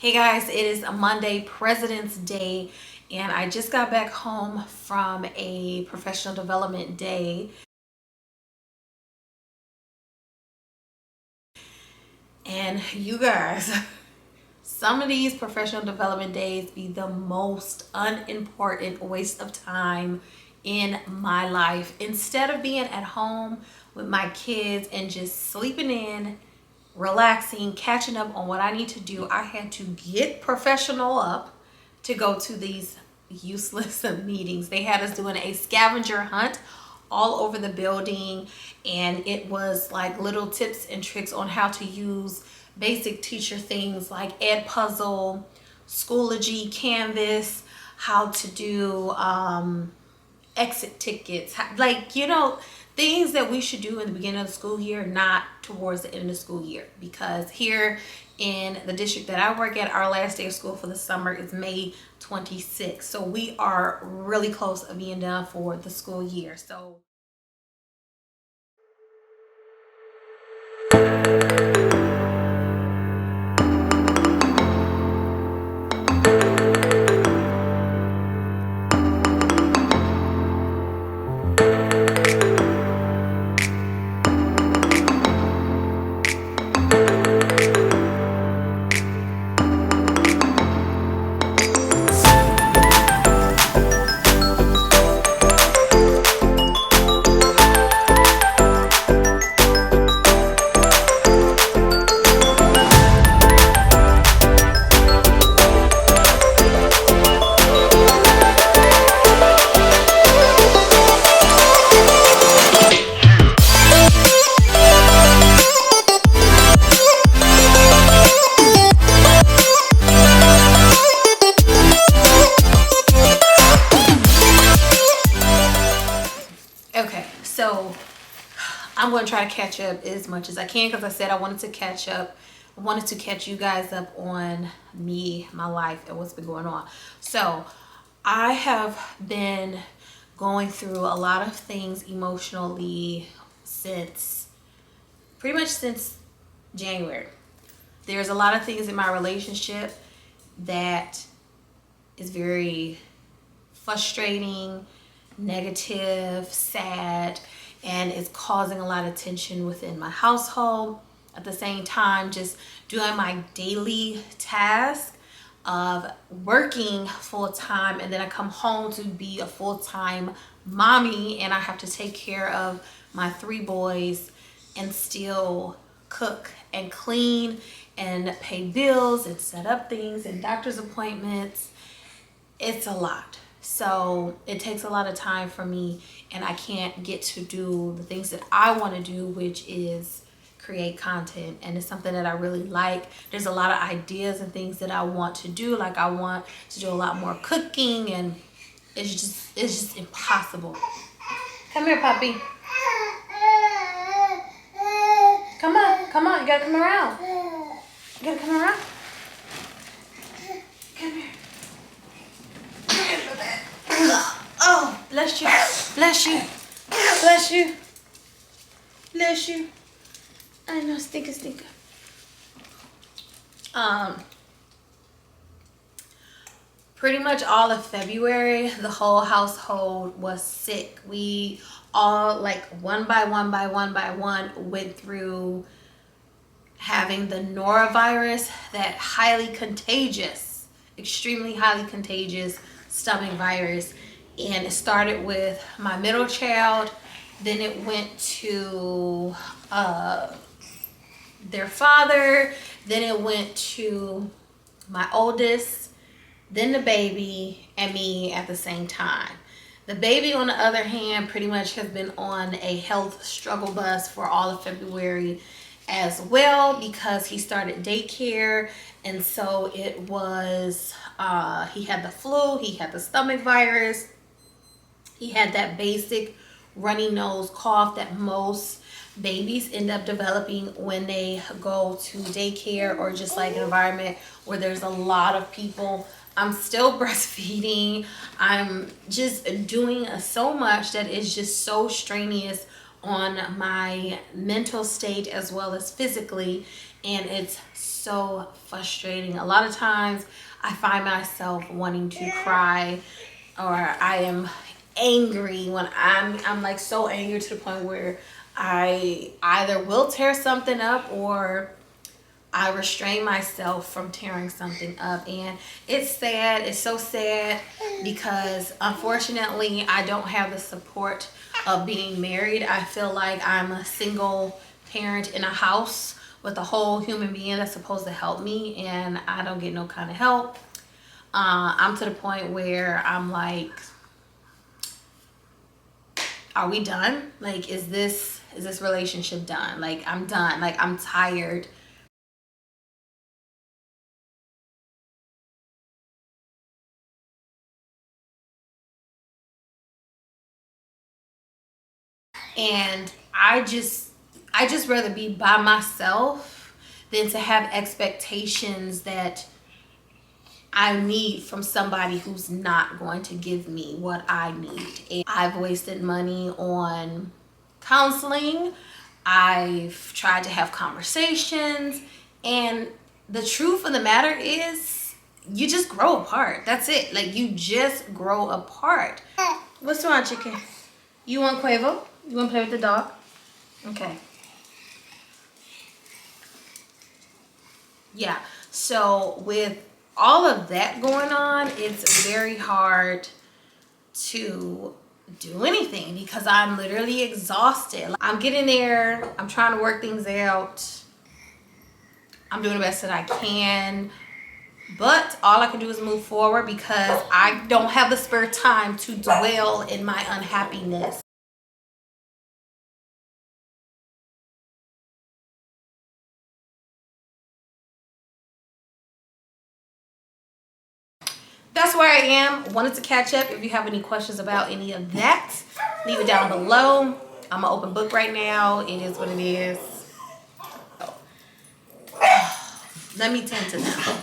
Hey guys, it is a Monday, President's Day, and I just got back home from a professional development day. And you guys, some of these professional development days be the most unimportant waste of time in my life. Instead of being at home with my kids and just sleeping in, relaxing, catching up on what I need to do, I had to get professional up to go to these useless meetings. They had us doing a scavenger hunt all over the building, and it was like little tips and tricks on how to use basic teacher things like Edpuzzle, Schoology, Canvas, how to do exit tickets, like, things that we should do in the beginning of the school year, not towards the end of the school year. Because here in the district that I work at, our last day of school for the summer is May 26th. So we are really close to being done for the school year. So So I'm going to try to catch up as much as I can, because I said I wanted to catch up. I wanted to catch you guys up on me, my life, and what's been going on. So I have been going through a lot of things emotionally pretty much since January. There's a lot of things in my relationship that is very frustrating, negative, sad, and it's causing a lot of tension within my household. At the same time, just doing my daily task of working full-time, and then I come home to be a full-time mommy, and I have to take care of my 3 boys and still cook and clean and pay bills and set up things and doctor's appointments. It's a lot. So it takes a lot of time for me, and I can't get to do the things that I want to do, which is create content. And it's something that I really like. There's a lot of ideas and things that I want to do. Like, I want to do a lot more cooking, and it's just impossible. Come here, puppy. Come on, you gotta come around. You gotta come around. Come here. Oh, bless you, bless you, bless you, bless you. I know, stinker. Pretty much all of February, the whole household was sick. We all, like, one by one, went through having the norovirus, that highly contagious, extremely highly contagious stomach virus. And it started with my middle child, then it went to their father, then it went to my oldest, then the baby, and me at the same time. The baby, on the other hand, pretty much has been on a health struggle bus for all of February as well, because he started daycare, and so it was he had the flu, he had the stomach virus, he had that basic runny nose, cough that most babies end up developing when they go to daycare or just like an environment where there's a lot of people. I'm still breastfeeding. I'm just doing so much that is just so strenuous on my mental state as well as physically. and it's so frustrating. A lot of times I find myself wanting to cry, or I am angry when I'm like so angry to the point where I either will tear something up or I restrain myself from tearing something up. And it's sad. It's so sad because unfortunately I don't have the support of being married. I feel like I'm a single parent in a house with a whole human being that's supposed to help me, and I don't get no kind of help. I'm to the point where I'm like, are we done? Like, is this relationship done? Like, I'm done. Like, I'm tired. And I just rather be by myself than to have expectations that I need from somebody who's not going to give me what I need. And I've wasted money on counseling. I've tried to have conversations, and the truth of the matter is you just grow apart. That's it. Like, you just grow apart. What's wrong, chicken? You want Quavo? You want to play with the dog? Okay. Yeah. So with all of that going on, it's very hard to do anything because I'm literally exhausted. I'm getting there. I'm trying to work things out. I'm doing the best that I can. But all I can do is move forward because I don't have the spare time to dwell in my unhappiness. That's where I am. Wanted to catch up. If you have any questions about any of that, leave it down below. I'm an open book right now. It is what it is. Let me tend to them.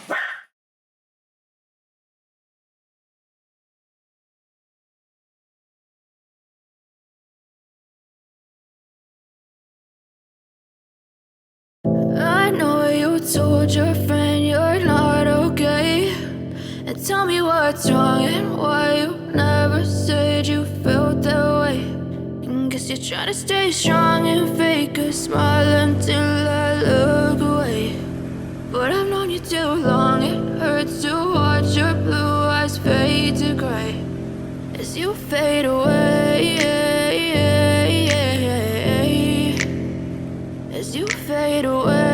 I know you told your friend you're not okay, and tell me what's wrong and why you never said you felt that way. And guess you're trying to stay strong and fake a smile until I look away. But I've known you too long, it hurts to watch your blue eyes fade to gray as you fade away, as you fade away.